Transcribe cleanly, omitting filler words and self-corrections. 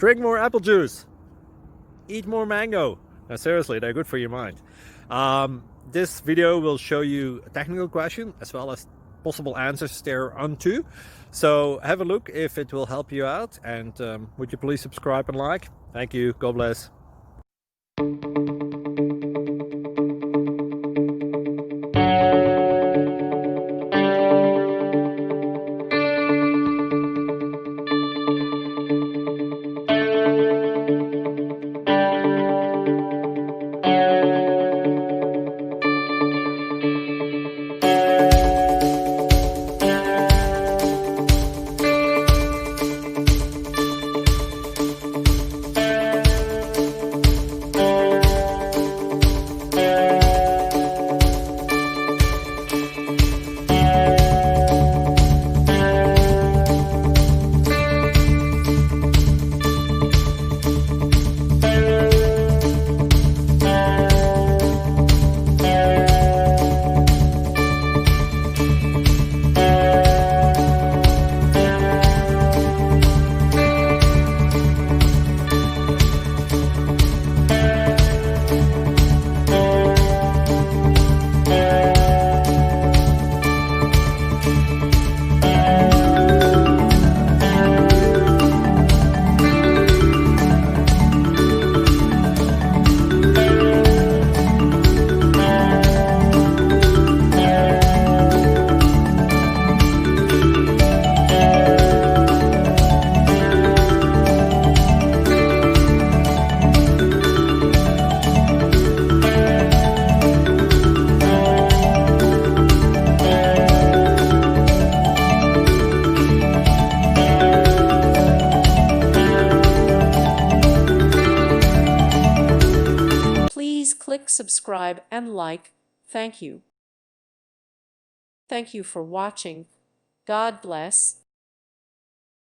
Drink more apple juice. Eat more mango. Now, seriously, they're good for your mind. This video will show you a technical question as well as possible answers thereunto. So have a look if it will help you out, and would you please subscribe and like? Thank you. God bless. Please click subscribe and like. Thank you. Thank you for watching. God bless.